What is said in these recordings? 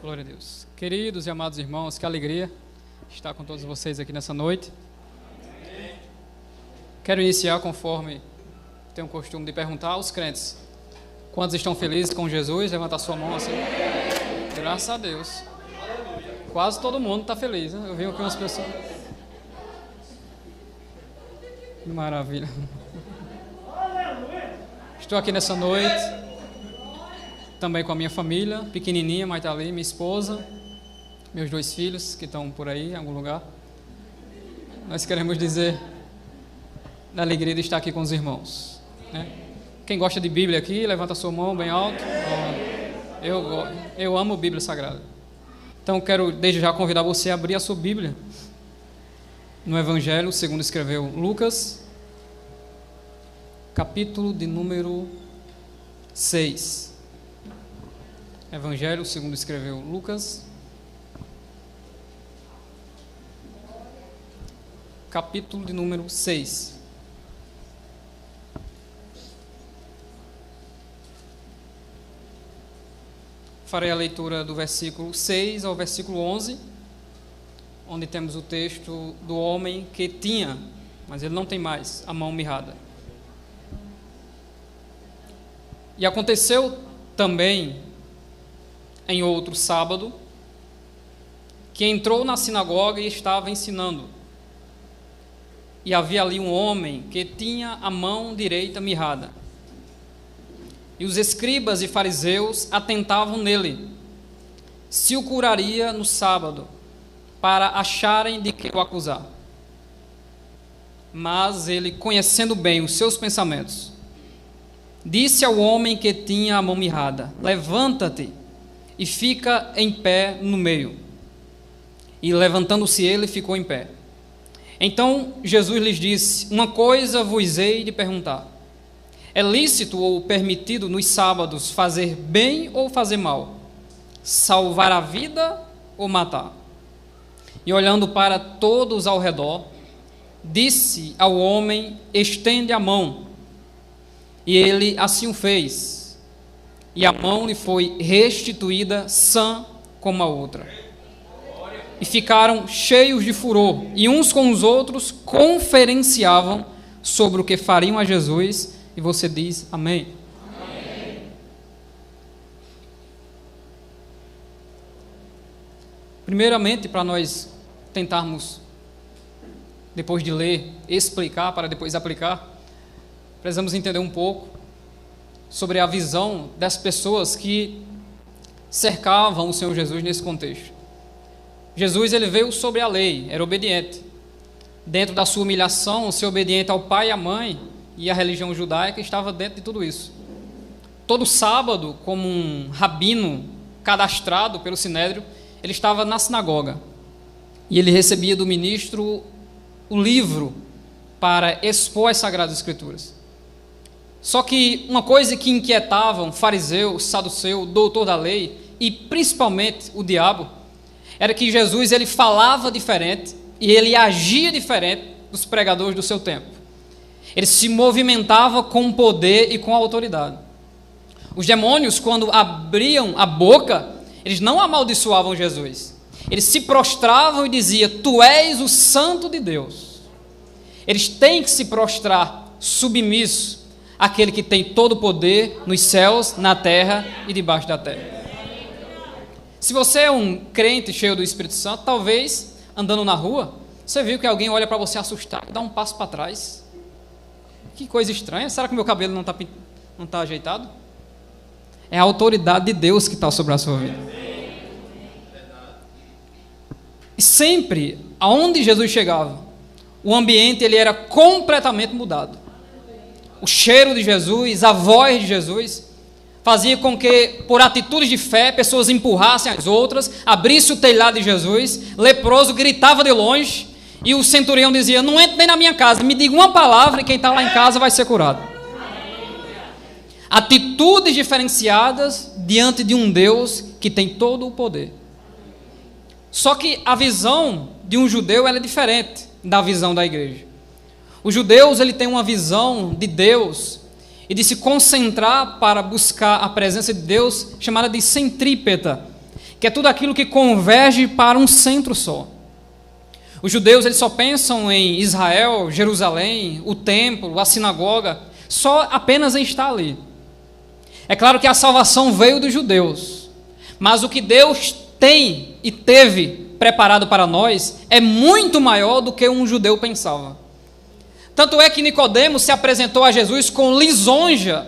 Glória a Deus. Queridos e amados irmãos, que alegria estar com todos vocês aqui nessa noite. Quero iniciar conforme tenho o costume de perguntar aos crentes: quantos estão felizes com Jesus? Levanta a sua mão assim. Graças a Deus. Quase todo mundo está feliz, né? Eu vi aqui umas pessoas. Que maravilha. Estou aqui nessa noite também com a minha família, pequenininha, mas está ali, minha esposa, meus 2 filhos que estão por aí em algum lugar. Nós queremos dizer da alegria de estar aqui com os irmãos, né? Quem gosta de Bíblia aqui, levanta a sua mão bem alto. Eu amo Bíblia Sagrada. Então quero desde já convidar você a abrir a sua Bíblia no Evangelho segundo escreveu Lucas, capítulo de número 6. Evangelho segundo escreveu Lucas, capítulo de número 6. Farei a leitura do versículo 6 ao versículo 11, onde temos o texto do homem que tinha, mas ele não tem mais, a mão mirrada. E aconteceu também em outro sábado, que entrou na sinagoga e estava ensinando. E havia ali um homem que tinha a mão direita mirrada. E os escribas e fariseus atentavam nele, se o curaria no sábado, para acharem de que o acusar. Mas ele, conhecendo bem os seus pensamentos, disse ao homem que tinha a mão mirrada: levanta-te e fica em pé no meio. E levantando-se ele, ficou em pé. Então Jesus lhes disse: uma coisa vos hei de perguntar. É lícito ou permitido nos sábados fazer bem ou fazer mal? Salvar a vida ou matar? E olhando para todos ao redor, disse ao homem: estende a mão. E ele assim o fez. E a mão lhe foi restituída sã como a outra. E ficaram cheios de furor, e uns com os outros conferenciavam sobre o que fariam a Jesus. E você diz amém. Amém. Primeiramente, para nós tentarmos, depois de ler, explicar, para depois aplicar, precisamos entender um pouco sobre a visão das pessoas que cercavam o Senhor Jesus nesse contexto. Jesus, ele veio sobre a lei, era obediente. Dentro da sua humilhação, ser obediente ao pai e à mãe, e a religião judaica estava dentro de tudo isso. Todo sábado, como um rabino cadastrado pelo Sinédrio, ele estava na sinagoga. E ele recebia do ministro o livro para expor as Sagradas Escrituras. Só que uma coisa que inquietava um fariseu, saduceu, doutor da lei, e principalmente o diabo, era que Jesus, ele falava diferente e ele agia diferente dos pregadores do seu tempo. Ele se movimentava com poder e com autoridade. Os demônios, quando abriam a boca, eles não amaldiçoavam Jesus. Eles se prostravam e diziam: tu és o Santo de Deus. Eles têm que se prostrar submisso àquele que tem todo o poder nos céus, na terra e debaixo da terra. Se você é um crente cheio do Espírito Santo, talvez, andando na rua, você viu que alguém olha para você assustado e dá um passo para trás. Que coisa estranha, será que o meu cabelo não está ajeitado? É a autoridade de Deus que está sobre a sua vida. E sempre, aonde Jesus chegava, o ambiente ele era completamente mudado. O cheiro de Jesus, a voz de Jesus, fazia com que, por atitudes de fé, pessoas empurrassem as outras, abrisse o telhado de Jesus, leproso gritava de longe, e o centurião dizia: não entre nem na minha casa, me diga uma palavra e quem está lá em casa vai ser curado. Atitudes diferenciadas diante de um Deus que tem todo o poder. Só que a visão de um judeu ela é diferente da visão da igreja. Os judeus ele tem uma visão de Deus e de se concentrar para buscar a presença de Deus chamada de centrípeta, que que é tudo aquilo que converge para um centro só. Os judeus eles só pensam em Israel, Jerusalém, o templo, a sinagoga, só apenas em estar ali. É claro que a salvação veio dos judeus, mas o que Deus tem e teve preparado para nós é muito maior do que um judeu pensava. Tanto é que Nicodemos se apresentou a Jesus com lisonja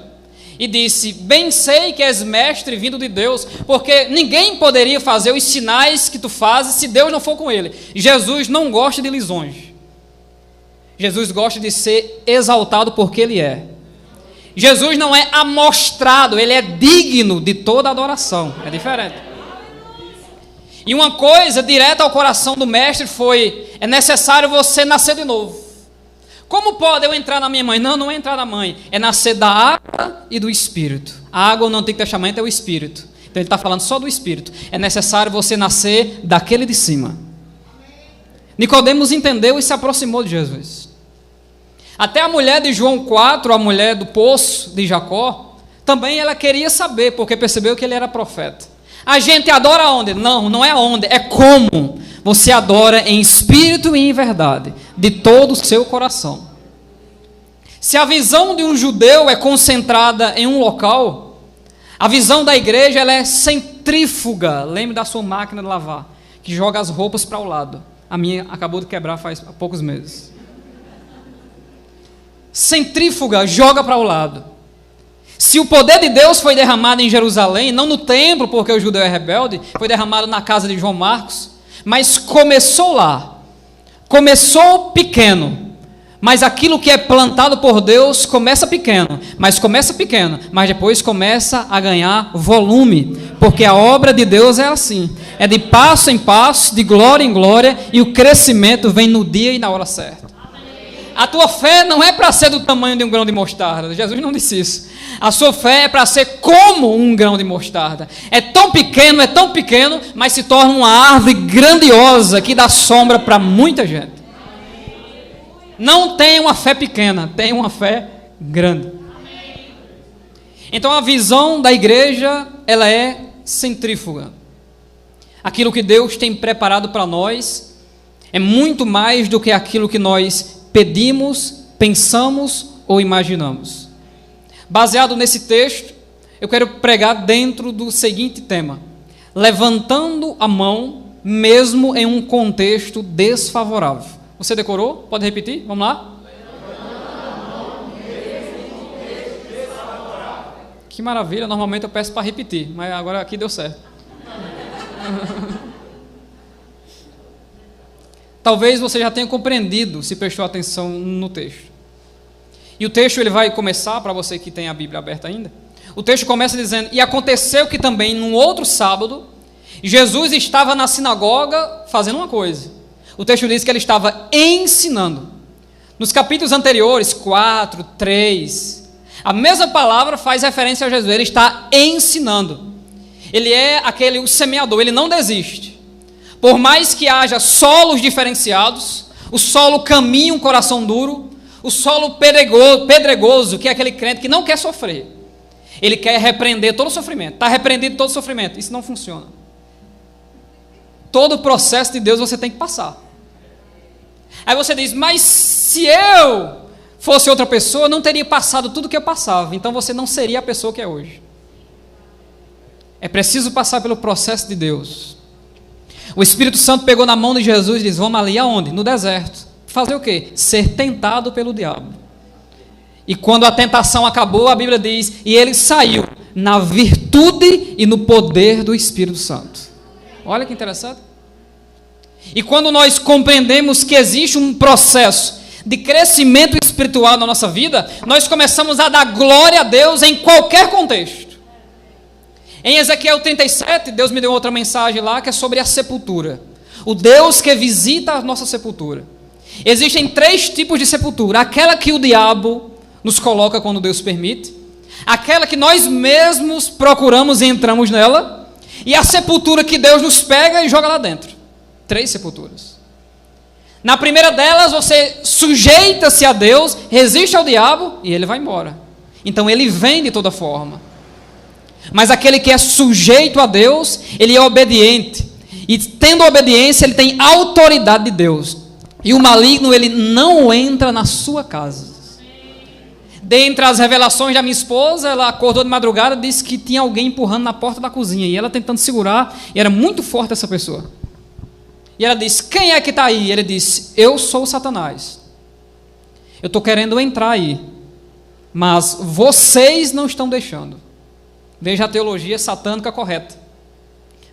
e disse: bem sei que és mestre vindo de Deus, porque ninguém poderia fazer os sinais que tu fazes se Deus não for com ele. Jesus não gosta de lisonja. Jesus gosta de ser exaltado porque ele é. Jesus não é amostrado, ele é digno de toda adoração. É diferente. E uma coisa direta ao coração do mestre foi: é necessário você nascer de novo. Como pode eu entrar na minha mãe? Não, não é entrar na mãe, é nascer da água e do Espírito. A água no Antigo Testamento é o Espírito. Então ele está falando só do Espírito. É necessário você nascer daquele de cima. Nicodemos entendeu e se aproximou de Jesus. Até a mulher de João 4, a mulher do poço de Jacó, também ela queria saber, porque percebeu que ele era profeta. A gente adora onde? Não, não é onde, é como. Você adora em espírito e em verdade, de todo o seu coração. Se a visão de um judeu é concentrada em um local, a visão da igreja ela é centrífuga. Lembre da sua máquina de lavar, que joga as roupas para o lado. A minha acabou de quebrar faz poucos meses. Centrífuga, joga para o lado. Se o poder de Deus foi derramado em Jerusalém, não no templo, porque o judeu é rebelde, foi derramado na casa de João Marcos, mas começou lá. Começou pequeno, mas aquilo que é plantado por Deus começa pequeno, mas depois começa a ganhar volume, porque a obra de Deus é assim, é de passo em passo, de glória em glória, e o crescimento vem no dia e na hora certa. A tua fé não é para ser do tamanho de um grão de mostarda. Jesus não disse isso. A sua fé é para ser como um grão de mostarda. É tão pequeno, mas se torna uma árvore grandiosa que dá sombra para muita gente. Não tenha uma fé pequena, tenha uma fé grande. Então a visão da igreja, ela é centrífuga. Aquilo que Deus tem preparado para nós é muito mais do que aquilo que nós pedimos, pensamos ou imaginamos. Baseado nesse texto, eu quero pregar dentro do seguinte tema: levantando a mão mesmo em um contexto desfavorável. Você decorou? Pode repetir? Vamos lá? Que maravilha, normalmente eu peço para repetir, mas agora aqui deu certo. Talvez você já tenha compreendido, se prestou atenção no texto. E o texto ele vai começar, para você que tem a Bíblia aberta ainda, o texto começa dizendo: e aconteceu que também, num outro sábado, Jesus estava na sinagoga fazendo uma coisa. O texto diz que ele estava ensinando. Nos capítulos anteriores, 4, 3, a mesma palavra faz referência a Jesus, ele está ensinando. Ele é o semeador, ele não desiste. Por mais que haja solos diferenciados, o solo caminha um coração duro, o solo pedregoso, que é aquele crente que não quer sofrer. Ele quer repreender todo o sofrimento. Está repreendido todo o sofrimento. Isso não funciona. Todo o processo de Deus você tem que passar. Aí você diz: mas se eu fosse outra pessoa, eu não teria passado tudo o que eu passava. Então você não seria a pessoa que é hoje. É preciso passar pelo processo de Deus. O Espírito Santo pegou na mão de Jesus e disse: vamos ali aonde? No deserto. Fazer o quê? Ser tentado pelo diabo. E quando a tentação acabou, a Bíblia diz: e ele saiu na virtude e no poder do Espírito Santo. Olha que interessante. E quando nós compreendemos que existe um processo de crescimento espiritual na nossa vida, nós começamos a dar glória a Deus em qualquer contexto. Em Ezequiel 37, Deus me deu outra mensagem lá, que é sobre a sepultura. O Deus que visita a nossa sepultura. Existem 3 tipos de sepultura: aquela que o diabo nos coloca quando Deus permite, aquela que nós mesmos procuramos e entramos nela, e a sepultura que Deus nos pega e joga lá dentro. 3 sepulturas. Na primeira delas, você sujeita-se a Deus, resiste ao diabo e ele vai embora. Então ele vem de toda forma. Mas aquele que é sujeito a Deus, ele é obediente. E tendo obediência, ele tem autoridade de Deus. E o maligno, ele não entra na sua casa. Dentre as revelações da minha esposa, ela acordou de madrugada e disse que tinha alguém empurrando na porta da cozinha. E ela tentando segurar, e era muito forte essa pessoa. E ela disse, quem é que está aí? Ele disse, eu sou o Satanás. Eu estou querendo entrar aí. Mas vocês não estão deixando. Veja a teologia satânica correta.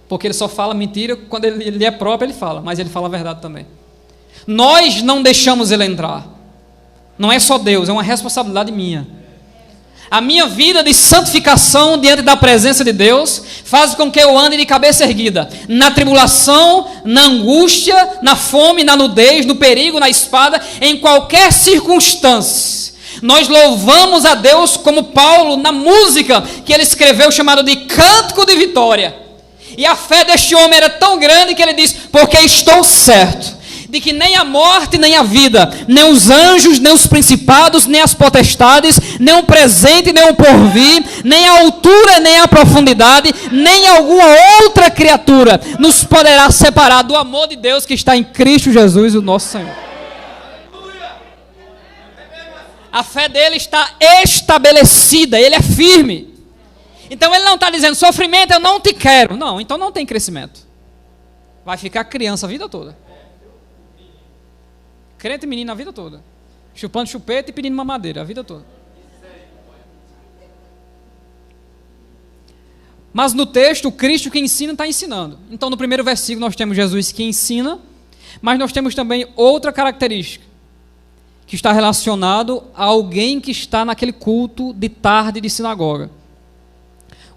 Porque ele só fala mentira quando ele é próprio, ele fala. Mas ele fala a verdade também. Nós não deixamos ele entrar. Não é só Deus, é uma responsabilidade minha. A minha vida de santificação diante da presença de Deus faz com que eu ande de cabeça erguida. Na tribulação, na angústia, na fome, na nudez, no perigo, na espada, em qualquer circunstância. Nós louvamos a Deus como Paulo na música que ele escreveu chamado de Cântico de Vitória. E a fé deste homem era tão grande que ele diz, porque estou certo de que nem a morte, nem a vida, nem os anjos, nem os principados, nem as potestades, nem o presente, nem o porvir, nem a altura, nem a profundidade, nem alguma outra criatura nos poderá separar do amor de Deus que está em Cristo Jesus, o nosso Senhor. A fé dele está estabelecida, ele é firme. Então ele não está dizendo, sofrimento eu não te quero. Não, então não tem crescimento. Vai ficar criança a vida toda. Crente menino a vida toda. Chupando chupeta e pedindo mamadeira a vida toda. Mas no texto, o Cristo que ensina está ensinando. Então no primeiro versículo nós temos Jesus que ensina, mas nós temos também outra característica, que está relacionado a alguém que está naquele culto de tarde de sinagoga.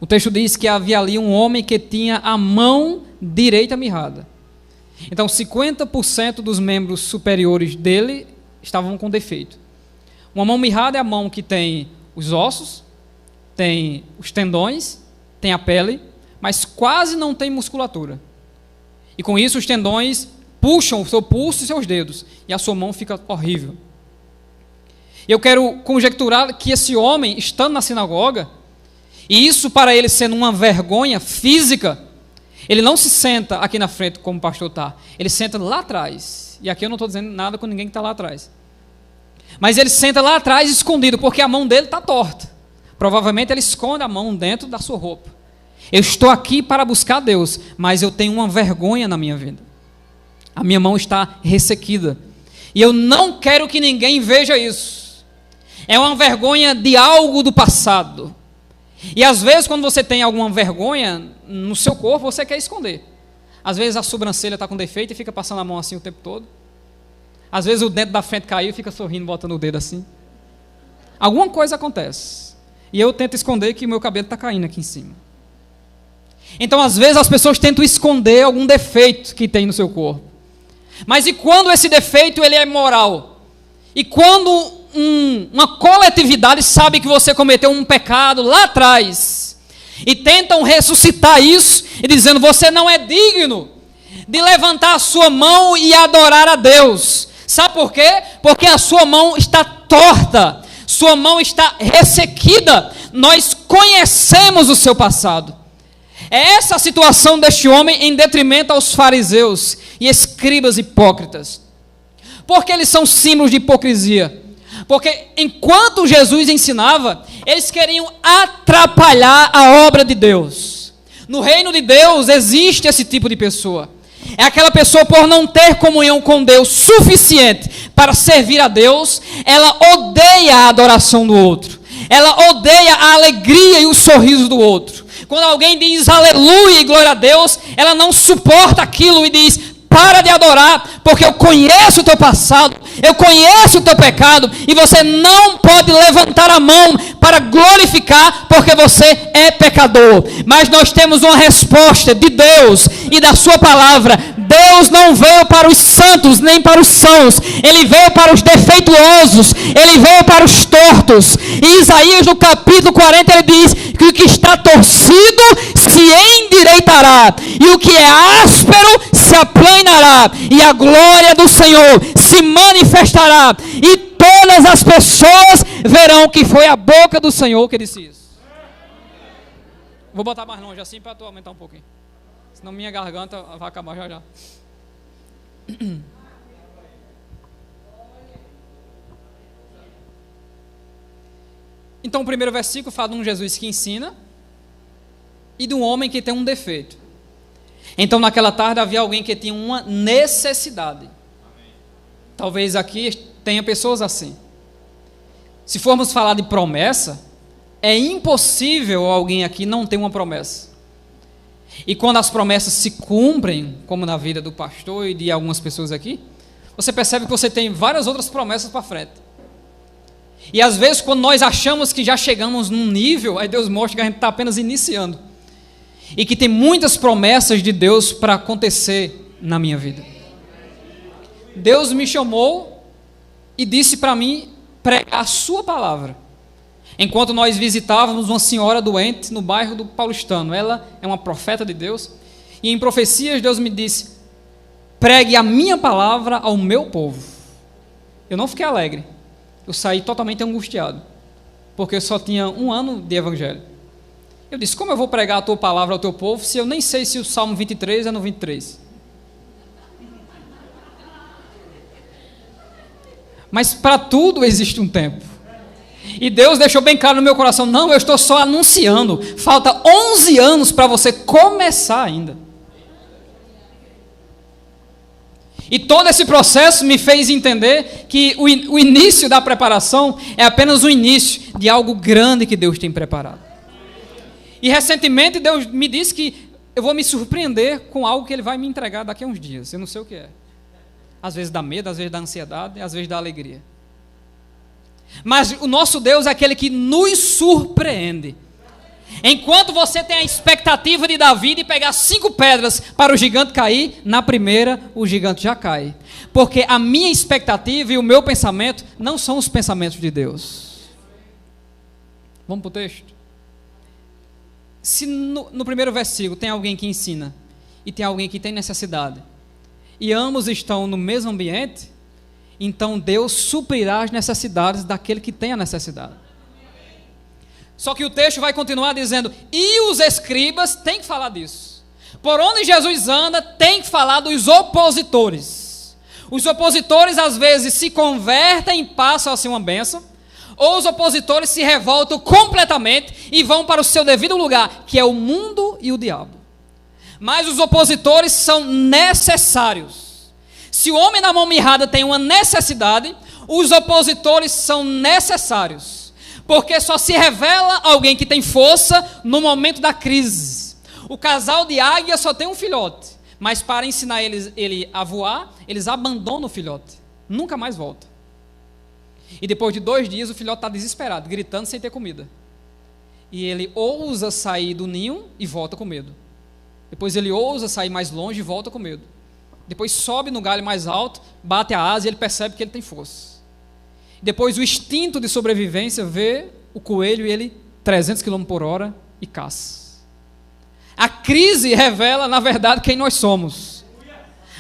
O texto diz que havia ali um homem que tinha a mão direita mirrada. Então 50% dos membros superiores dele estavam com defeito. Uma mão mirrada é a mão que tem os ossos, tem os tendões, tem a pele, mas quase não tem musculatura. E com isso os tendões puxam o seu pulso e seus dedos, e a sua mão fica horrível. Eu quero conjecturar que esse homem, estando na sinagoga, e isso para ele sendo uma vergonha física, ele não se senta aqui na frente como o pastor está, ele senta lá atrás. E aqui eu não estou dizendo nada com ninguém que está lá atrás. Mas ele senta lá atrás escondido, porque a mão dele está torta. Provavelmente ele esconde a mão dentro da sua roupa. Eu estou aqui para buscar Deus, mas eu tenho uma vergonha na minha vida. A minha mão está ressequida. E eu não quero que ninguém veja isso. É uma vergonha de algo do passado. E às vezes quando você tem alguma vergonha no seu corpo, você quer esconder. Às vezes a sobrancelha está com defeito e fica passando a mão assim o tempo todo. Às vezes o dente da frente caiu e fica sorrindo, botando o dedo assim. Alguma coisa acontece. E eu tento esconder que o meu cabelo está caindo aqui em cima. Então às vezes as pessoas tentam esconder algum defeito que tem no seu corpo. Mas e quando esse defeito ele é moral? E quando uma coletividade sabe que você cometeu um pecado lá atrás e tentam ressuscitar isso e dizendo, você não é digno de levantar a sua mão e adorar a Deus. Sabe por quê? Porque a sua mão está torta, sua mão está ressequida. Nós conhecemos o seu passado. É essa a situação deste homem em detrimento aos fariseus e escribas hipócritas. Porque eles são símbolos de hipocrisia. Porque enquanto Jesus ensinava, eles queriam atrapalhar a obra de Deus. No reino de Deus existe esse tipo de pessoa. É aquela pessoa, por não ter comunhão com Deus suficiente para servir a Deus, ela odeia a adoração do outro. Ela odeia a alegria e o sorriso do outro. Quando alguém diz aleluia e glória a Deus, ela não suporta aquilo e diz, para de adorar, porque eu conheço o teu passado, eu conheço o teu pecado, e você não pode levantar a mão para glorificar, porque você é pecador. Mas nós temos uma resposta de Deus e da sua palavra. Deus não veio para os santos, nem para os sãos. Ele veio para os defeituosos, ele veio para os tortos. E Isaías no capítulo 40 ele diz que o que está torcido se endireitará, e o que é áspero se aplanará, e a glória do Senhor se manifestará, e todas as pessoas verão que foi a boca do Senhor que disse isso. Vou botar mais longe assim para tu aumentar um pouquinho. Senão minha garganta vai acabar já já. Então o primeiro versículo fala de um Jesus que ensina e de um homem que tem um defeito. Então naquela tarde havia alguém que tinha uma necessidade. Talvez aqui tenha pessoas assim. Se formos falar de promessa, é impossível alguém aqui não ter uma promessa. E quando as promessas se cumprem, como na vida do pastor e de algumas pessoas aqui, você percebe que você tem várias outras promessas para frente. E às vezes quando nós achamos que já chegamos num nível, aí Deus mostra que a gente está apenas iniciando. E que tem muitas promessas de Deus para acontecer na minha vida. Deus me chamou e disse para mim pregar a sua palavra. Enquanto nós visitávamos uma senhora doente no bairro do Paulistano. Ela é uma profeta de Deus. E em profecias Deus me disse, pregue a minha palavra ao meu povo. Eu não fiquei alegre. Eu saí totalmente angustiado. Porque eu só tinha 1 ano de evangelho. Eu disse, como eu vou pregar a tua palavra ao teu povo se eu nem sei se o Salmo 23 é no 23? Mas para tudo existe um tempo. E Deus deixou bem claro no meu coração, não, eu estou só anunciando. Falta 11 anos para você começar ainda. E todo esse processo me fez entender que o início da preparação é apenas o início de algo grande que Deus tem preparado. E recentemente Deus me disse que eu vou me surpreender com algo que Ele vai me entregar daqui a uns dias. Eu não sei o que é. Às vezes dá medo, às vezes dá ansiedade, às vezes dá alegria. Mas o nosso Deus é aquele que nos surpreende. Enquanto você tem a expectativa de Davi de pegar 5 pedras para o gigante cair, na primeira o gigante já cai. Porque a minha expectativa e o meu pensamento não são os pensamentos de Deus. Vamos para o texto? Se no primeiro versículo tem alguém que ensina e tem alguém que tem necessidade, e ambos estão no mesmo ambiente, então Deus suprirá as necessidades daquele que tem a necessidade. Só que o texto vai continuar dizendo, e os escribas têm que falar disso. Por onde Jesus anda, tem que falar dos opositores. Os opositores às vezes se convertem e passam a ser uma bênção, ou os opositores se revoltam completamente e vão para o seu devido lugar, que é o mundo e o diabo. Mas os opositores são necessários. Se o homem da mão mirrada tem uma necessidade, os opositores são necessários. Porque só se revela alguém que tem força no momento da crise. O casal de águia só tem um filhote, mas para ensinar ele a voar, eles abandonam o filhote. Nunca mais volta. E depois de 2 dias o filhote está desesperado, gritando sem ter comida. E ele ousa sair do ninho e volta com medo. Depois ele ousa sair mais longe e volta com medo. Depois sobe no galho mais alto, bate a asa e ele percebe que ele tem força. Depois o instinto de sobrevivência vê o coelho e ele 300 km por hora e caça. A crise revela, na verdade, quem nós somos.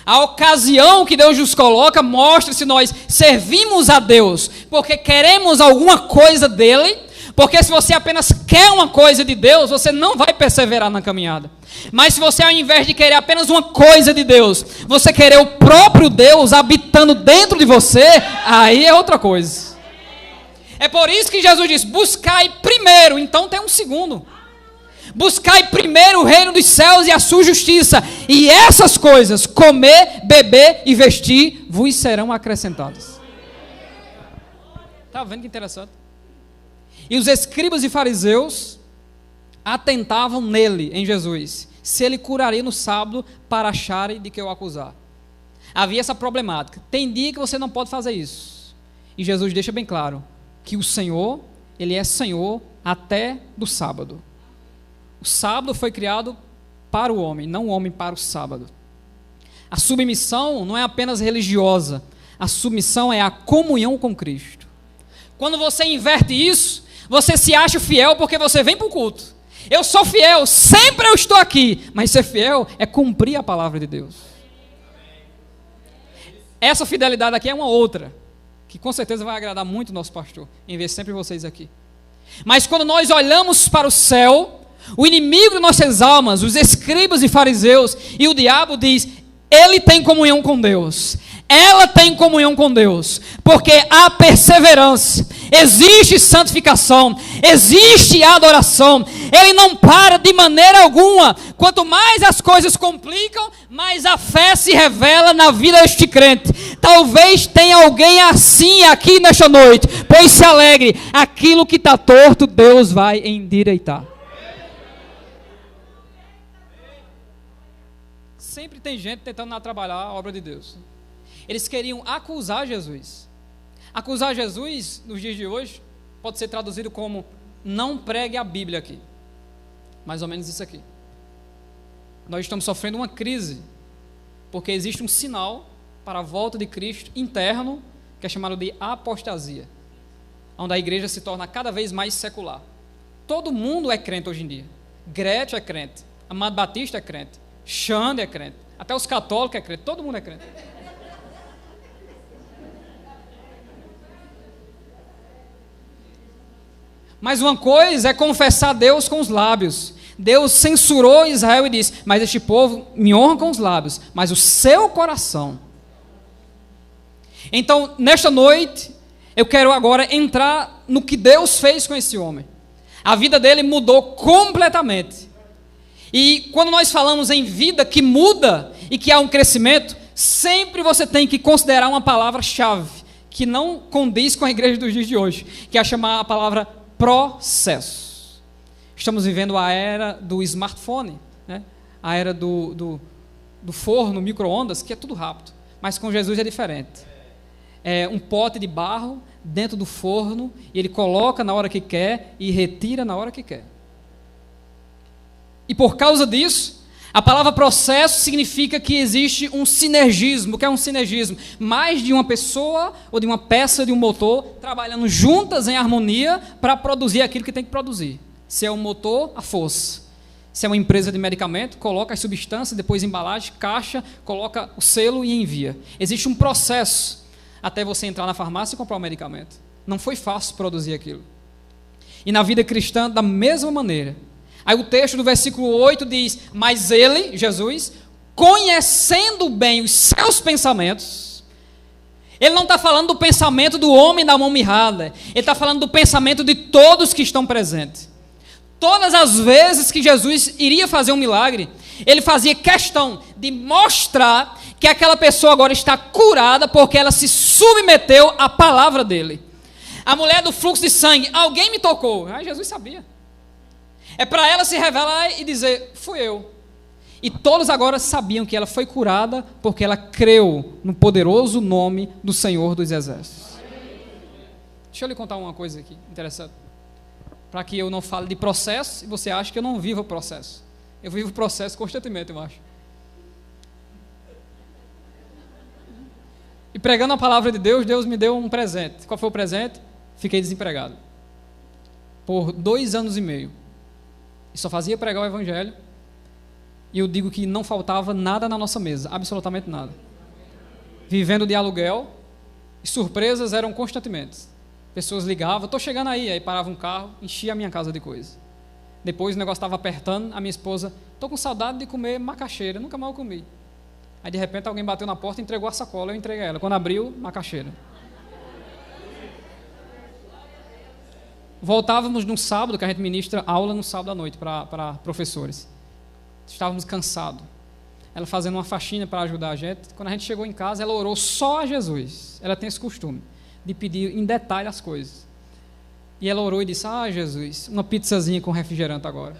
A ocasião que Deus nos coloca mostra se nós servimos a Deus porque queremos alguma coisa dEle, porque se você apenas quer uma coisa de Deus, você não vai perseverar na caminhada. Mas se você, ao invés de querer apenas uma coisa de Deus, você querer o próprio Deus habitando dentro de você, aí é outra coisa. É por isso que Jesus diz, buscai primeiro, então tem um segundo. Buscai primeiro o reino dos céus e a sua justiça, e essas coisas, comer, beber e vestir, vos serão acrescentadas. Está vendo que interessante? E os escribas e fariseus atentavam nele, em Jesus, se ele curaria no sábado para acharem de que o acusar. Havia essa problemática. Tem dia que você não pode fazer isso. E Jesus deixa bem claro que o Senhor, Ele é Senhor até do sábado. O sábado foi criado para o homem, não o homem para o sábado. A submissão não é apenas religiosa, a submissão é a comunhão com Cristo. Quando você inverte isso, você se acha fiel porque você vem para o culto. Eu sou fiel, sempre eu estou aqui, mas ser fiel é cumprir a palavra de Deus. Essa fidelidade aqui é uma outra, que com certeza vai agradar muito o nosso pastor, em ver sempre vocês aqui. Mas quando nós olhamos para o céu, O inimigo de nossas almas, os escribas e fariseus, e o diabo diz: ele tem comunhão com Deus, ela tem comunhão com Deus, porque há perseverança, existe santificação, existe adoração. Ele não para de maneira alguma. Quanto mais as coisas complicam, mais a fé se revela na vida deste crente. Talvez tenha alguém assim aqui nesta noite, pois se alegre, aquilo que está torto, Deus vai endireitar. Sempre tem gente tentando atrapalhar a obra de Deus. Eles queriam acusar Jesus. Acusar Jesus, nos dias de hoje, pode ser traduzido como: não pregue a Bíblia aqui. Mais ou menos isso aqui. Nós estamos sofrendo uma crise, porque existe um sinal para a volta de Cristo interno, que é chamado de apostasia, onde a igreja se torna cada vez mais secular. Todo mundo é crente hoje em dia. Gretchen é crente, Amado Batista é crente, Xande é crente, até os católicos é crente, todo mundo é crente. Mas uma coisa é confessar Deus com os lábios. Deus censurou Israel e disse: mas este povo me honra com os lábios, mas o seu coração. Então, nesta noite, eu quero agora entrar no que Deus fez com esse homem. A vida dele mudou completamente. E quando nós falamos em vida que muda e que há um crescimento, sempre você tem que considerar uma palavra-chave que não condiz com a igreja dos dias de hoje, que é chamar a palavra processo. Estamos vivendo a era do smartphone, né? A era do forno, micro-ondas, que é tudo rápido. Mas com Jesus é diferente. É um pote de barro dentro do forno, e ele coloca na hora que quer e retira na hora que quer. E por causa disso, a palavra processo significa que existe um sinergismo. O que é um sinergismo? Mais de uma pessoa ou de uma peça de um motor trabalhando juntas em harmonia para produzir aquilo que tem que produzir. Se é um motor, a força. Se é uma empresa de medicamento, coloca as substâncias, depois embalagem, caixa, coloca o selo e envia. Existe um processo até você entrar na farmácia e comprar o medicamento. Não foi fácil produzir aquilo. E na vida cristã, da mesma maneira. Aí o texto do versículo 8 diz: mas ele, Jesus, conhecendo bem os seus pensamentos. Ele não está falando do pensamento do homem da mão mirrada. Ele está falando do pensamento de todos que estão presentes. Todas as vezes que Jesus iria fazer um milagre, ele fazia questão de mostrar que aquela pessoa agora está curada porque ela se submeteu à palavra dele. A mulher do fluxo de sangue: alguém me tocou. Ah, Jesus sabia. É para ela se revelar e dizer: fui eu. E todos agora sabiam que ela foi curada porque ela creu no poderoso nome do Senhor dos Exércitos. Deixa eu lhe contar uma coisa aqui interessante, para que eu não fale de processo e você ache que eu não vivo o processo. Eu vivo o processo constantemente, eu acho. E pregando a palavra de Deus, Deus me deu um presente. Qual foi o presente? Fiquei desempregado por 2 anos e meio. E só fazia pregar o evangelho. E eu digo que não faltava nada na nossa mesa, absolutamente nada. Vivendo de aluguel, e surpresas eram constantemente. Pessoas ligavam: estou chegando aí parava um carro, enchia a minha casa de coisa. Depois o negócio estava apertando, a minha esposa: estou com saudade de comer macaxeira, nunca mais eu comi. Aí de repente alguém bateu na porta e entregou a sacola, eu entreguei a ela. Quando abriu, macaxeira. Voltávamos no sábado, que a gente ministra aula no sábado à noite para professores. Estávamos cansados. Ela fazendo uma faxina para ajudar a gente. Quando a gente chegou em casa, ela orou só a Jesus. Ela tem esse costume de pedir em detalhe as coisas. E ela orou e disse: ah, Jesus, uma pizzazinha com refrigerante agora.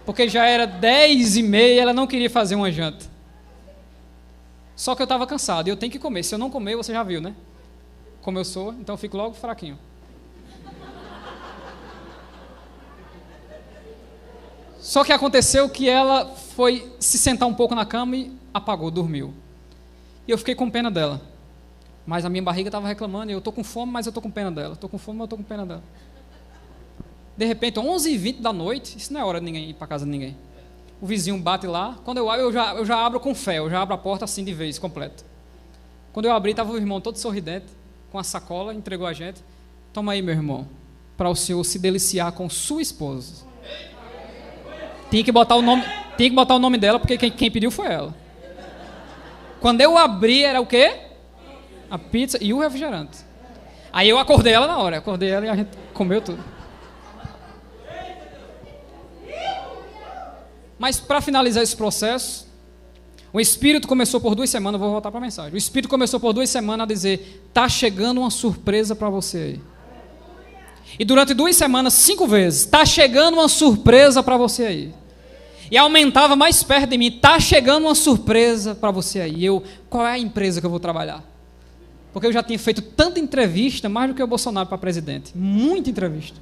Porque já era 10h30 e ela não queria fazer uma janta. Só que eu estava cansado e eu tenho que comer. Se eu não comer, você já viu, né? Como eu sou, então eu fico logo fraquinho. Só que aconteceu que ela foi se sentar um pouco na cama e apagou, dormiu. E eu fiquei com pena dela. Mas a minha barriga estava reclamando: eu estou com fome, mas eu estou com pena dela. Estou com fome, mas eu estou com pena dela. De repente, 11h20 da noite, isso não é hora de ninguém ir para casa de ninguém. O vizinho bate lá. Quando eu abro, eu já abro com fé, eu já abro a porta assim de vez, completa. Quando eu abri, estava o irmão todo sorridente, com a sacola, entregou a gente: toma aí, meu irmão, para o senhor se deliciar com sua esposa. Tinha que botar o nome dela, porque quem pediu foi ela. Quando eu abri, era o quê? A pizza e o refrigerante. Aí eu acordei ela na hora. Acordei ela e a gente comeu tudo. Mas para finalizar esse processo, o Espírito começou por 2 semanas, vou voltar para a mensagem. O Espírito começou por 2 semanas a dizer, está chegando uma surpresa para você aí. E durante 2 semanas, 5 vezes, está chegando uma surpresa para você aí. E aumentava mais perto de mim, está chegando uma surpresa para você aí. E eu, qual é a empresa que eu vou trabalhar? Porque eu já tinha feito tanta entrevista, mais do que o Bolsonaro para presidente. Muita entrevista.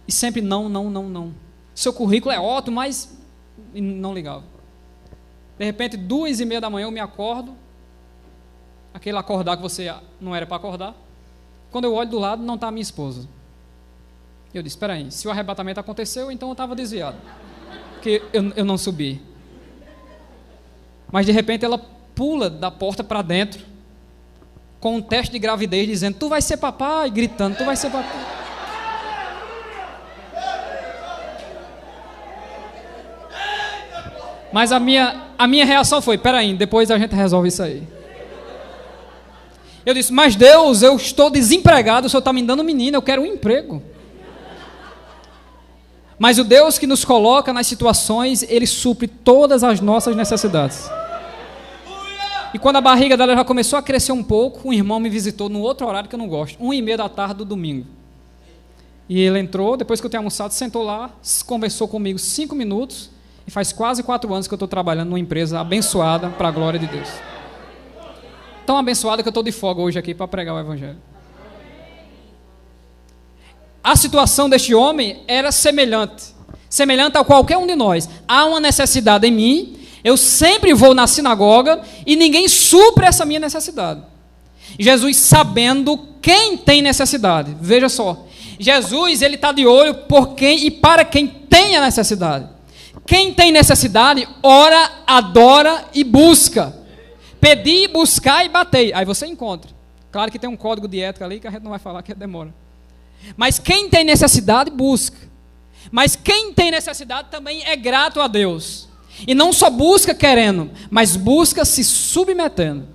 E sempre não. Seu currículo é ótimo, mas não ligava. De repente, 2h30 da manhã eu me acordo. Aquele acordar que você não era para acordar. Quando eu olho do lado, não está a minha esposa. Eu disse, espera aí, se o arrebatamento aconteceu, então eu estava desviado. Porque eu não subi. Mas de repente ela pula da porta para dentro, com um teste de gravidez, dizendo, tu vai ser papai, gritando, tu vai ser papai. Mas a minha reação foi, peraí, depois a gente resolve isso aí. Eu disse, mas Deus, eu estou desempregado, o Senhor está me dando um menino, eu quero um emprego. Mas o Deus que nos coloca nas situações, Ele supre todas as nossas necessidades. E quando a barriga dela já começou a crescer um pouco, um irmão me visitou no outro horário que eu não gosto, 1h30 da tarde do domingo. E ele entrou, depois que eu tinha almoçado, sentou lá, conversou comigo 5 minutos, e faz quase 4 anos que eu estou trabalhando numa empresa abençoada para a glória de Deus. Tão abençoada que eu estou de folga hoje aqui para pregar o Evangelho. A situação deste homem era semelhante a qualquer um de nós. Há uma necessidade em mim, eu sempre vou na sinagoga e ninguém supre essa minha necessidade. Jesus sabendo quem tem necessidade. Veja só, Jesus ele está de olho por quem e para quem tem a necessidade. Quem tem necessidade, ora, adora e busca. Pedir, buscar e bater. Aí você encontra. Claro que tem um código de ética ali que a gente não vai falar que demora. Mas quem tem necessidade, busca. Mas quem tem necessidade também é grato a Deus. E não só busca querendo, mas busca se submetendo.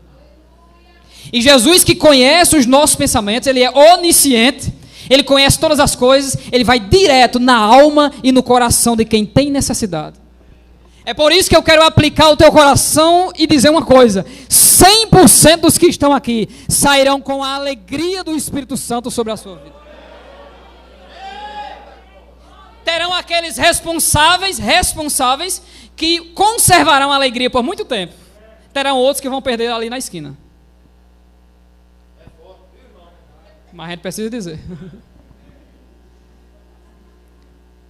E Jesus que conhece os nossos pensamentos, Ele é onisciente, Ele conhece todas as coisas, Ele vai direto na alma e no coração de quem tem necessidade. É por isso que eu quero aplicar o teu coração e dizer uma coisa: 100% dos que estão aqui sairão com a alegria do Espírito Santo sobre a sua vida. Terão aqueles responsáveis que conservarão a alegria por muito tempo. Terão outros que vão perder ali na esquina. Mas a gente precisa dizer.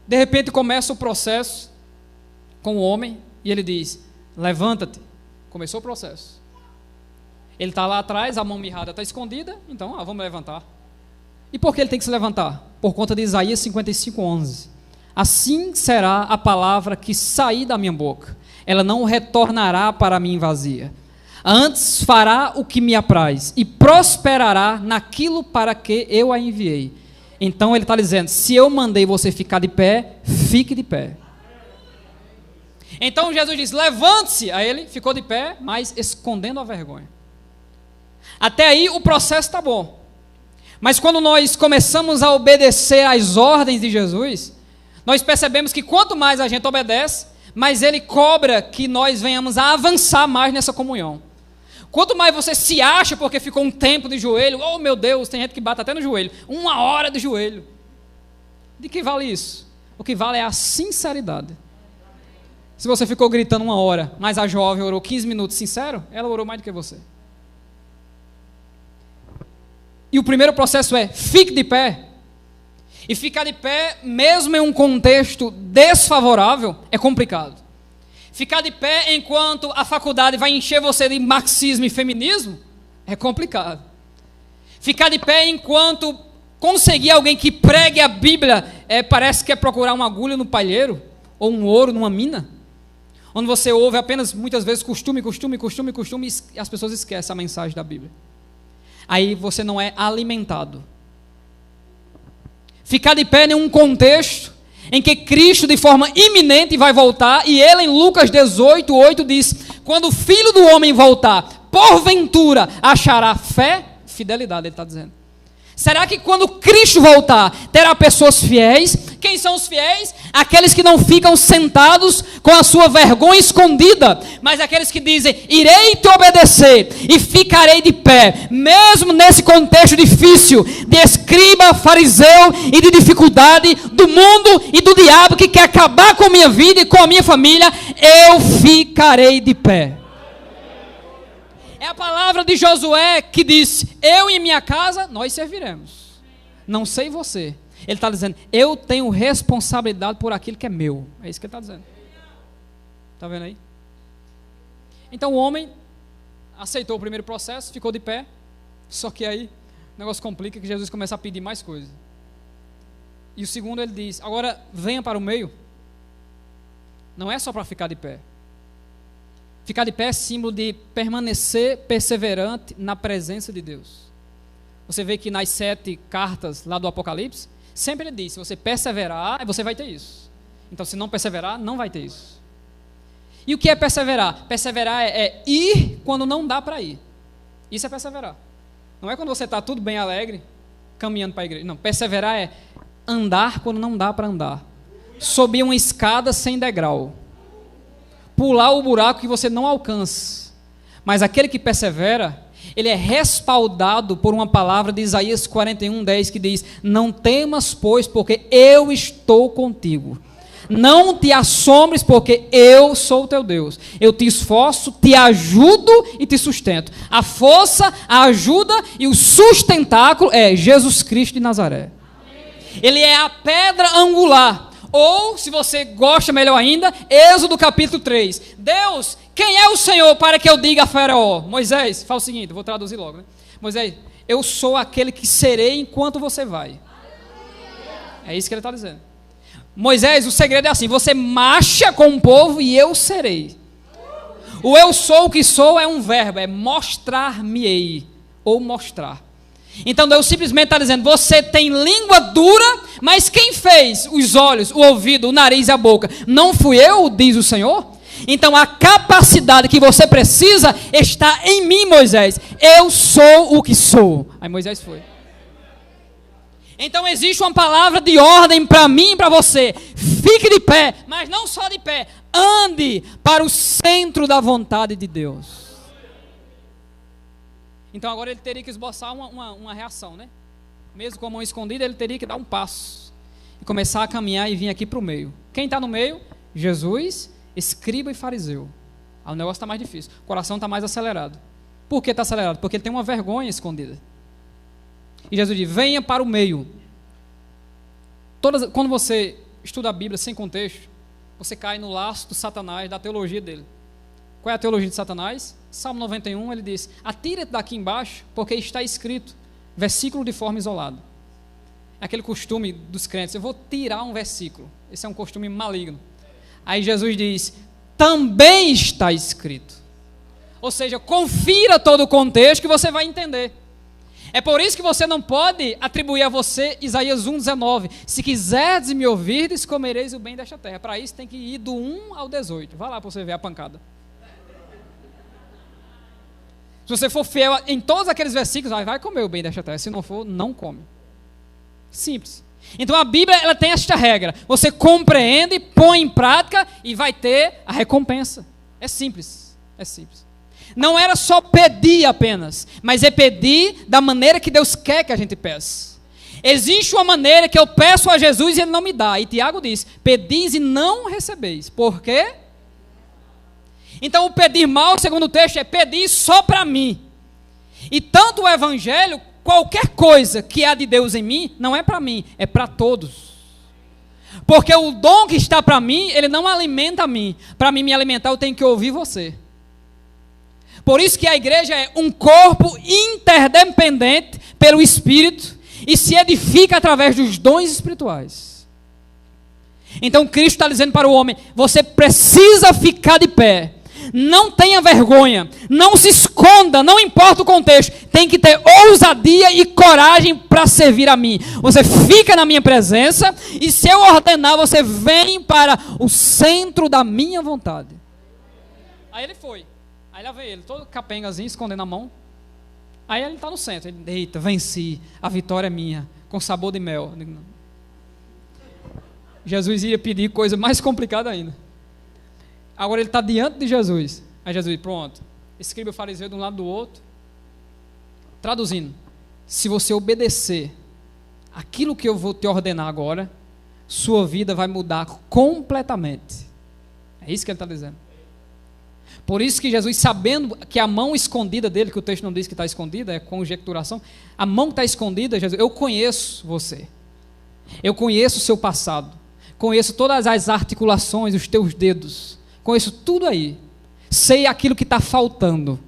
De repente começa o processo com o homem e ele diz, levanta-te. Começou o processo. Ele está lá atrás, a mão mirrada está escondida, então vamos levantar. E por que ele tem que se levantar? Por conta de Isaías 55:11. Assim será a palavra que sair da minha boca. Ela não retornará para mim vazia. Antes fará o que me apraz e prosperará naquilo para que eu a enviei. Então ele está dizendo, se eu mandei você ficar de pé, fique de pé. Então Jesus diz, levante-se. Aí ele ficou de pé, mas escondendo a vergonha. Até aí o processo está bom. Mas quando nós começamos a obedecer às ordens de Jesus, nós percebemos que quanto mais a gente obedece, mais Ele cobra que nós venhamos a avançar mais nessa comunhão. Quanto mais você se acha porque ficou um tempo de joelho, oh meu Deus, tem gente que bate até no joelho, 1 hora de joelho. De que vale isso? O que vale é a sinceridade. Se você ficou gritando 1 hora, mas a jovem orou 15 minutos sincero, ela orou mais do que você. E o primeiro processo é, fique de pé. E ficar de pé, mesmo em um contexto desfavorável, é complicado. Ficar de pé enquanto a faculdade vai encher você de marxismo e feminismo, é complicado. Ficar de pé enquanto conseguir alguém que pregue a Bíblia, parece que é procurar uma agulha no palheiro, ou um ouro numa mina, onde você ouve apenas, muitas vezes, costume, e as pessoas esquecem a mensagem da Bíblia. Aí você não é alimentado. Ficar de pé em um contexto em que Cristo de forma iminente vai voltar, e ele em Lucas 18:8 diz: quando o Filho do Homem voltar, porventura achará fé? Fidelidade, ele está dizendo. Será que quando Cristo voltar, terá pessoas fiéis? Quem são os fiéis? Aqueles que não ficam sentados com a sua vergonha escondida, mas aqueles que dizem: irei te obedecer e ficarei de pé, mesmo nesse contexto difícil, de escriba, fariseu e de dificuldade do mundo e do diabo que quer acabar com a minha vida e com a minha família, eu ficarei de pé. É a palavra de Josué que disse: eu e minha casa, nós serviremos. Não sei você. Ele está dizendo: eu tenho responsabilidade por aquilo que é meu. É isso que ele está dizendo. Está vendo aí? Então o homem aceitou o primeiro processo, ficou de pé. Só que aí o negócio complica, que Jesus começa a pedir mais coisas. E o segundo ele diz: agora venha para o meio. Não é só para ficar de pé. Ficar de pé é símbolo de permanecer perseverante na presença de Deus. Você vê que nas 7 cartas lá do Apocalipse, sempre ele diz: se você perseverar, você vai ter isso. Então, se não perseverar, não vai ter isso. E o que é perseverar? Perseverar é ir quando não dá para ir. Isso é perseverar. Não é quando você está tudo bem alegre, caminhando para a igreja. Não, perseverar é andar quando não dá para andar. Subir uma escada sem degrau. Pular o buraco que você não alcança. Mas aquele que persevera, ele é respaldado por uma palavra de Isaías 41:10 que diz: não temas, pois, porque eu estou contigo. Não te assombres, porque eu sou o teu Deus. Eu te esforço, te ajudo e te sustento. A força, a ajuda e o sustentáculo é Jesus Cristo de Nazaré. Ele é a pedra angular. Ou, se você gosta melhor ainda, Êxodo capítulo 3. Deus, quem é o Senhor para que eu diga a Faraó? Moisés, fala o seguinte, vou traduzir logo, né? Moisés, eu sou aquele que serei enquanto você vai. É isso que ele está dizendo. Moisés, o segredo é assim: você marcha com o povo e eu serei. O eu sou o que sou é um verbo, é mostrar-me-ei, ou mostrar. Então Deus simplesmente está dizendo: você tem língua dura, mas quem fez os olhos, o ouvido, o nariz e a boca? Não fui eu, diz o Senhor? Então a capacidade que você precisa está em mim, Moisés. Eu sou o que sou. Aí Moisés foi. Então existe uma palavra de ordem para mim e para você: fique de pé, mas não só de pé, ande para o centro da vontade de Deus. Então agora ele teria que esboçar uma reação, né? Mesmo com a mão escondida, ele teria que dar um passo e começar a caminhar e vir aqui para o meio. Quem está no meio? Jesus, escriba e fariseu. Aí o negócio está mais difícil, o coração está mais acelerado. Por que está acelerado? Porque ele tem uma vergonha escondida. E Jesus diz: venha para o meio. Quando você estuda a Bíblia sem contexto, você cai no laço do Satanás, da teologia dele. Qual é a teologia de Satanás? Salmo 91, ele diz: atira-te daqui embaixo, porque está escrito. Versículo de forma isolada. É aquele costume dos crentes: eu vou tirar um versículo. Esse é um costume maligno. Aí Jesus diz: também está escrito. Ou seja, confira todo o contexto que você vai entender. É por isso que você não pode atribuir a você Isaías 1:19. Se quiserdes me ouvirdes, comereis o bem desta terra. Para isso tem que ir do 1 ao 18. Vai lá para você ver a pancada. Se você for fiel em todos aqueles versículos, vai comer o bem desta terra. Se não for, não come. Simples. Então a Bíblia, ela tem esta regra: você compreende, põe em prática e vai ter a recompensa. É simples. É simples. Não era só pedir apenas, mas é pedir da maneira que Deus quer que a gente peça. Existe uma maneira que eu peço a Jesus e Ele não me dá. E Tiago diz: pedis e não recebeis. Por quê? Então o pedir mal, segundo o texto, é pedir só para mim. E tanto o Evangelho, qualquer coisa que há de Deus em mim, não é para mim, é para todos. Porque o dom que está para mim, ele não alimenta a mim. Para mim me alimentar, eu tenho que ouvir você. Por isso que a igreja é um corpo interdependente pelo Espírito e se edifica através dos dons espirituais. Então Cristo está dizendo para o homem: você precisa ficar de pé. Não tenha vergonha, não se esconda, não importa o contexto, tem que ter ousadia e coragem para servir a mim. Você fica na minha presença e se eu ordenar, você vem para o centro da minha vontade. Aí ele foi, aí lá veio ele, todo capengazinho, escondendo a mão. Aí ele está no centro, ele, eita, venci, a vitória é minha, com sabor de mel. Jesus ia pedir coisa mais complicada ainda. Agora ele está diante de Jesus. Aí Jesus, pronto, escriba e fariseu de um lado do outro. Traduzindo, se você obedecer aquilo que eu vou te ordenar agora, sua vida vai mudar completamente. É isso que ele está dizendo. Por isso que Jesus, sabendo que a mão escondida dele, que o texto não diz que está escondida, é conjecturação, a mão que está escondida, Jesus, eu conheço você. Eu conheço o seu passado. Conheço todas as articulações, os teus dedos. Conheço tudo aí. Sei aquilo que está faltando.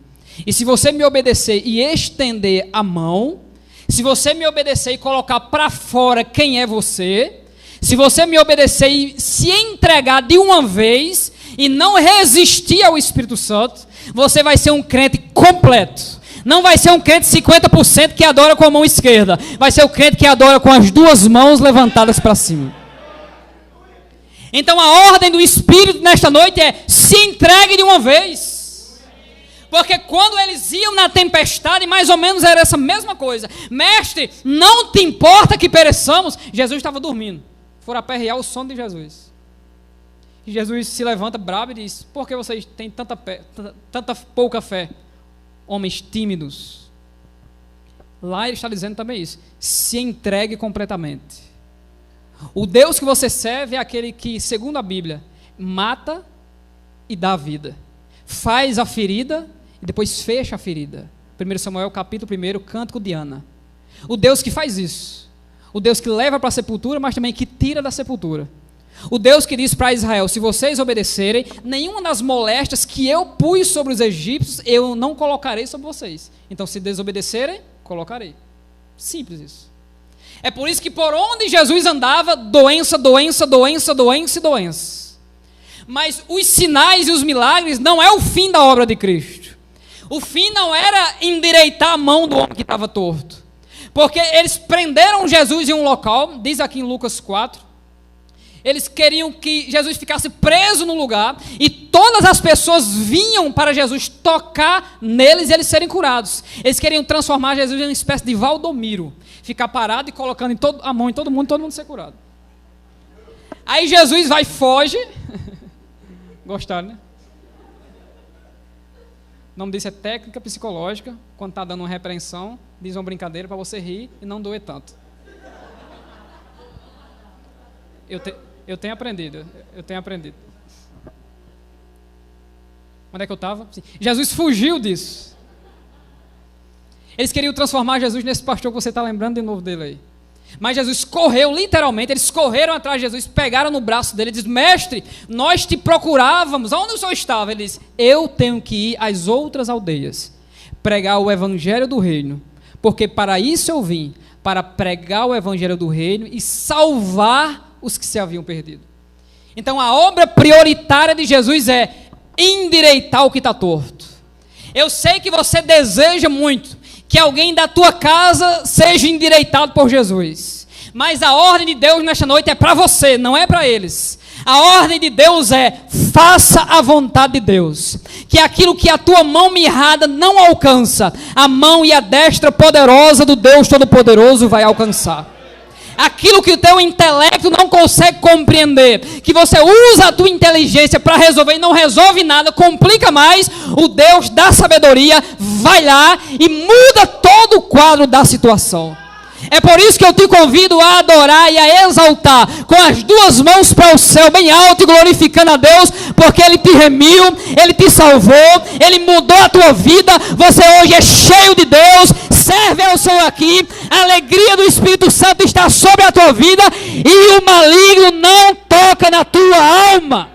E se você me obedecer e estender a mão, se você me obedecer e colocar para fora quem é você, se você me obedecer e se entregar de uma vez e não resistir ao Espírito Santo, você vai ser um crente completo. Não vai ser um crente 50% que adora com a mão esquerda. Vai ser o crente que adora com as duas mãos levantadas para cima. Então a ordem do Espírito nesta noite é: se entregue de uma vez. Porque quando eles iam na tempestade, mais ou menos era essa mesma coisa. Mestre, não te importa que pereçamos? Jesus estava dormindo. Foram aperrear o sono de Jesus. E Jesus se levanta bravo e diz: por que vocês têm tanta pouca fé? Homens tímidos. Lá ele está dizendo também isso: se entregue completamente. O Deus que você serve é aquele que, segundo a Bíblia, mata e dá vida. Faz a ferida e depois fecha a ferida. 1 Samuel capítulo 1, Cântico de Ana. O Deus que faz isso. O Deus que leva para a sepultura, mas também que tira da sepultura. O Deus que diz para Israel: se vocês obedecerem, nenhuma das moléstias que eu pus sobre os egípcios, eu não colocarei sobre vocês. Então, se desobedecerem, colocarei. Simples isso. É por isso que por onde Jesus andava, doença, doença, doença, doença e doença. Mas os sinais e os milagres não é o fim da obra de Cristo. O fim não era endireitar a mão do homem que estava torto. Porque eles prenderam Jesus em um local, diz aqui em Lucas 4, eles queriam que Jesus ficasse preso no lugar e todas as pessoas vinham para Jesus tocar neles e eles serem curados. Eles queriam transformar Jesus em uma espécie de Valdomiro, ficar parado e colocando a mão em todo mundo ser curado. Aí Jesus vai e foge. Gostaram, né? O nome disso é técnica psicológica. Quando está dando uma repreensão, diz uma brincadeira para você rir e não doer tanto. Eu tenho aprendido. Onde é que eu estava? Jesus fugiu disso. Eles queriam transformar Jesus nesse pastor que você está lembrando de novo dele aí. Mas Jesus correu, literalmente, eles correram atrás de Jesus, pegaram no braço dele e disse: mestre, nós te procurávamos, onde o senhor estava? Ele disse: eu tenho que ir às outras aldeias, pregar o evangelho do reino, porque para isso eu vim, para pregar o evangelho do reino e salvar os que se haviam perdido. Então a obra prioritária de Jesus é endireitar o que está torto. Eu sei que você deseja muito que alguém da tua casa seja endireitado por Jesus, mas a ordem de Deus nesta noite é para você, não é para eles. A ordem de Deus é: faça a vontade de Deus, que aquilo que a tua mão mirrada não alcança, a mão e a destra poderosa do Deus Todo-Poderoso vai alcançar. Aquilo que o teu intelecto não consegue compreender, que você usa a tua inteligência para resolver e não resolve nada, complica mais, o Deus da sabedoria vai lá e muda todo o quadro da situação. É por isso que eu te convido a adorar e a exaltar com as duas mãos para o céu bem alto e glorificando a Deus, porque Ele te remiu, Ele te salvou, Ele mudou a tua vida. Você hoje é cheio de Deus, serve ao Senhor aqui, a alegria do Espírito Santo está sobre a tua vida e o maligno não toca na tua alma.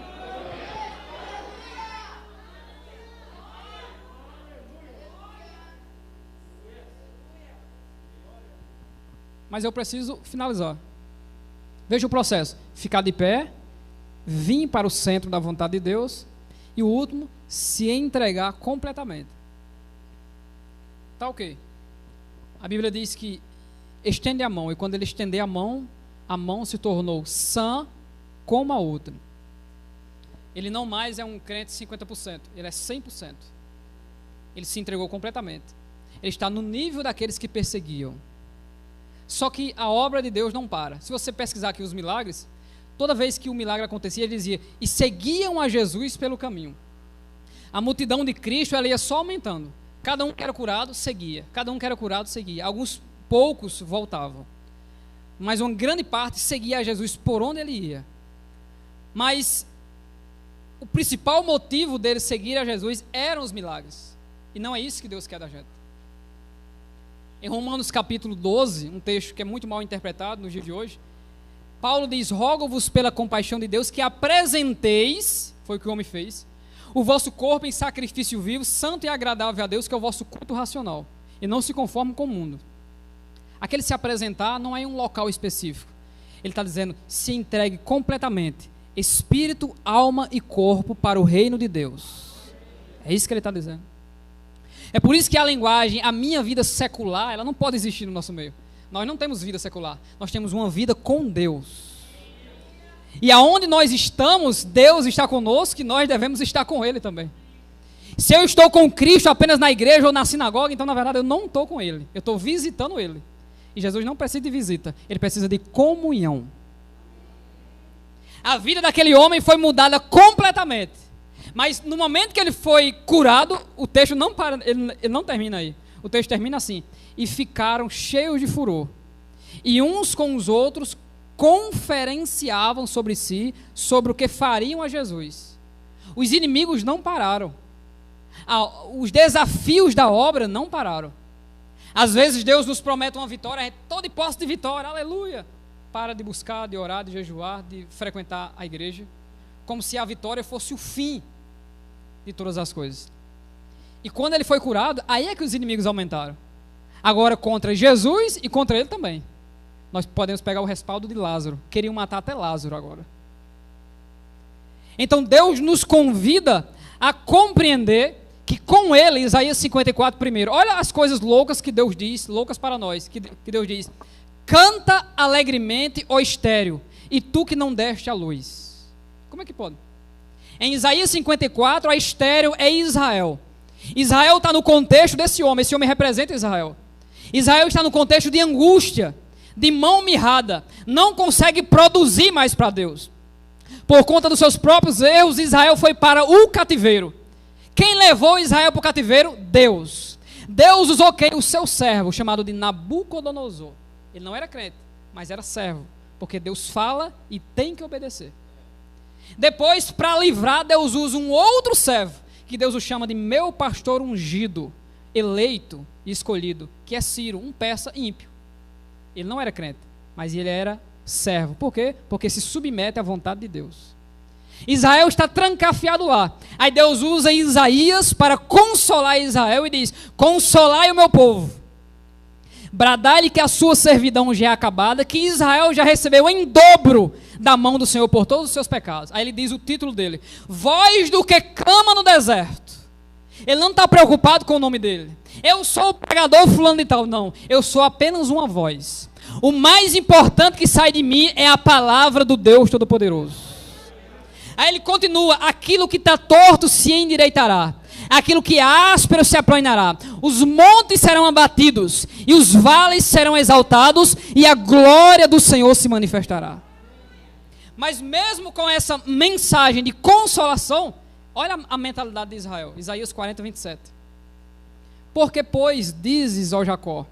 Mas eu preciso finalizar. Veja o processo: ficar de pé, vir para o centro da vontade de Deus, e o último, se entregar completamente. Tá ok. A Bíblia diz que estende a mão, e quando ele estender a mão se tornou sã como a outra. Ele não mais é um crente 50%, ele é 100%. Ele se entregou completamente. Ele está no nível daqueles que perseguiam. Só que a obra de Deus não para. Se você pesquisar aqui os milagres, toda vez que o milagre acontecia, ele dizia, e seguiam a Jesus pelo caminho. A multidão de Cristo, ela ia só aumentando. Cada um que era curado, seguia. Cada um que era curado, seguia. Alguns poucos voltavam. Mas uma grande parte seguia a Jesus por onde ele ia. Mas o principal motivo deles seguir a Jesus eram os milagres. E não é isso que Deus quer da gente. Em Romanos capítulo 12, um texto que é muito mal interpretado nos dias de hoje, Paulo diz, rogo-vos pela compaixão de Deus que apresenteis, foi o que o homem fez, o vosso corpo em sacrifício vivo, santo e agradável a Deus, que é o vosso culto racional. E não se conforme com o mundo. Aquele se apresentar não é em um local específico. Ele está dizendo, se entregue completamente, espírito, alma e corpo para o reino de Deus. É isso que ele está dizendo. É por isso que a linguagem, a minha vida secular, ela não pode existir no nosso meio. Nós não temos vida secular, nós temos uma vida com Deus. E aonde nós estamos, Deus está conosco e nós devemos estar com Ele também. Se eu estou com Cristo apenas na igreja ou na sinagoga, então na verdade eu não estou com Ele, eu estou visitando Ele. E Jesus não precisa de visita, Ele precisa de comunhão. A vida daquele homem foi mudada completamente. Mas no momento que ele foi curado, o texto não para, ele não termina aí. O texto termina assim, e ficaram cheios de furor. E uns com os outros conferenciavam sobre si, sobre o que fariam a Jesus. Os inimigos não pararam. Os desafios da obra não pararam. Às vezes Deus nos promete uma vitória, a gente todo em posse de vitória, aleluia. Para de buscar, de orar, de jejuar, de frequentar a igreja, como se a vitória fosse o fim de todas as coisas. E quando ele foi curado, aí é que os inimigos aumentaram. Agora contra Jesus e contra ele também. Nós podemos pegar o respaldo de Lázaro. Queriam matar até Lázaro agora. Então Deus nos convida a compreender que com ele, Isaías 54 primeiro, olha as coisas loucas que Deus diz, loucas para nós, que Deus diz, canta alegremente, ó estéril, e tu que não deste a luz. Como é que pode? Em Isaías 54, a estéril é Israel. Israel está no contexto desse homem, esse homem representa Israel. Israel está no contexto de angústia, de mão mirrada, não consegue produzir mais para Deus. Por conta dos seus próprios erros, Israel foi para o cativeiro. Quem levou Israel para o cativeiro? Deus. Deus usou quem? O seu servo, chamado de Nabucodonosor. Ele não era crente, mas era servo, porque Deus fala e tem que obedecer. Depois, para livrar, Deus usa um outro servo, que Deus o chama de meu pastor ungido, eleito e escolhido, que é Ciro, um persa ímpio. Ele não era crente, mas ele era servo. Por quê? Porque se submete à vontade de Deus. Israel está trancafiado lá. Aí Deus usa Isaías para consolar Israel e diz, consolai o meu povo. Bradai-lhe que a sua servidão já é acabada, que Israel já recebeu em dobro da mão do Senhor por todos os seus pecados. Aí ele diz o título dele, voz do que clama no deserto. Ele não está preocupado com o nome dele. Eu sou o pregador fulano de tal. Não, eu sou apenas uma voz. O mais importante que sai de mim é a palavra do Deus Todo-Poderoso. Aí ele continua, aquilo que está torto se endireitará. Aquilo que é áspero se aplanará. Os montes serão abatidos e os vales serão exaltados e a glória do Senhor se manifestará. Mas mesmo com essa mensagem de consolação, olha a mentalidade de Israel. Isaías 40, 27. Porque, pois, dizes, ó Jacó,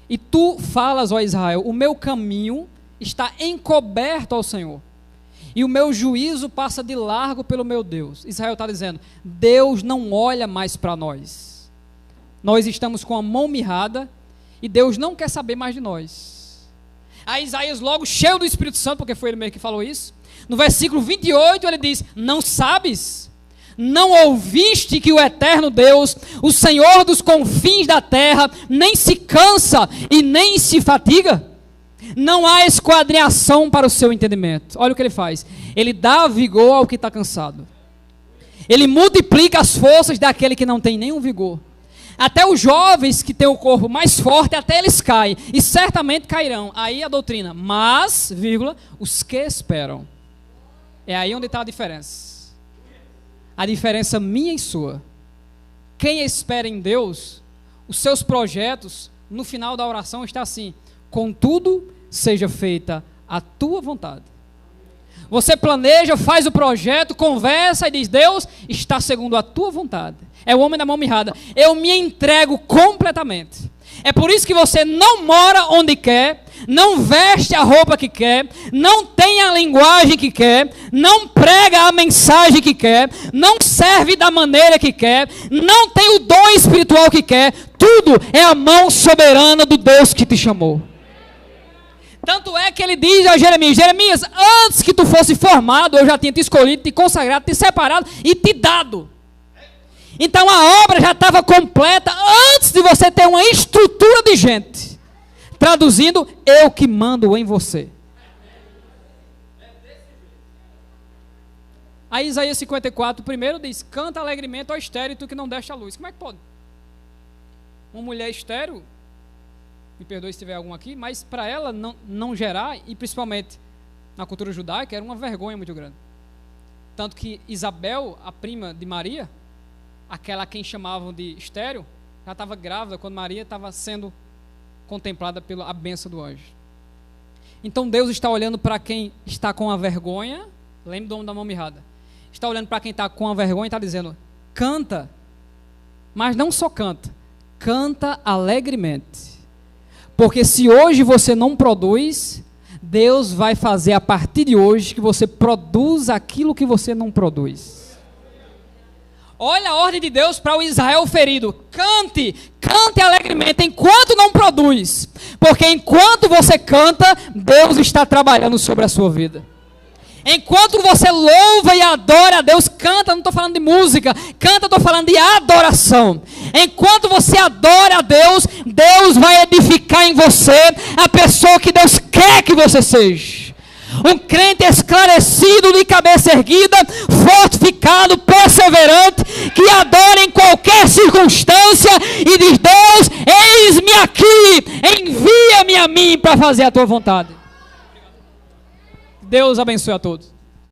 e tu falas, ó Israel, o meu caminho está encoberto ao Senhor, e o meu juízo passa de largo pelo meu Deus. Israel está dizendo, Deus não olha mais para nós. Nós estamos com a mão mirrada, e Deus não quer saber mais de nós. Aí Isaías logo cheio do Espírito Santo, porque foi ele mesmo que falou isso, no versículo 28 ele diz, não sabes? Não ouviste que o eterno Deus, o Senhor dos confins da terra, nem se cansa e nem se fatiga? Não há esquadrinhação para o seu entendimento. Olha o que ele faz. Ele dá vigor ao que está cansado. Ele multiplica as forças daquele que não tem nenhum vigor. Até os jovens que têm o corpo mais forte, até eles caem. E certamente cairão. Aí a doutrina. Mas, vírgula, os que esperam. É aí onde está a diferença. A diferença minha e sua. Quem espera em Deus, os seus projetos, no final da oração está assim: contudo, seja feita a tua vontade. Você planeja, faz o projeto, conversa e diz: Deus, está segundo a tua vontade. É o homem da mão mirrada. Eu me entrego completamente. É por isso que você não mora onde quer, não veste a roupa que quer, não tem a linguagem que quer, não prega a mensagem que quer, não serve da maneira que quer, não tem o dom espiritual que quer. Tudo é a mão soberana do Deus que te chamou. Tanto é que ele diz a Jeremias: Jeremias, antes que tu fosse formado, eu já tinha te escolhido, te consagrado, te separado e te dado. Então a obra já estava completa antes de você ter uma estrutura de gente. Traduzindo, eu que mando em você. Aí Isaías 54, primeiro diz: canta alegremente, ó estéril, tu que não deste a luz. Como é que pode? Uma mulher estéril, me perdoe se tiver algum aqui, mas para ela não gerar, e principalmente na cultura judaica, era uma vergonha muito grande. Tanto que Isabel, a prima de Maria, aquela a quem chamavam de estéril, já estava grávida quando Maria estava sendo contemplada pela bênção do anjo. Então Deus está olhando para quem está com a vergonha. Lembre do homem da mão mirrada. Está olhando para quem está com a vergonha e está dizendo: canta, mas não só canta, canta alegremente. Porque se hoje você não produz, Deus vai fazer a partir de hoje que você produza aquilo que você não produz. Olha a ordem de Deus para o Israel ferido: cante, cante alegremente enquanto não produz, porque enquanto você canta, Deus está trabalhando sobre a sua vida. Enquanto você louva e adora a Deus, canta, não estou falando de música, canta, estou falando de adoração. Enquanto você adora a Deus, Deus vai edificar em você a pessoa que Deus quer que você seja. Um crente esclarecido, de cabeça erguida, fortificado, perseverante, que adora em qualquer circunstância e diz: Deus, eis-me aqui, envia-me a mim para fazer a tua vontade. Deus abençoe a todos.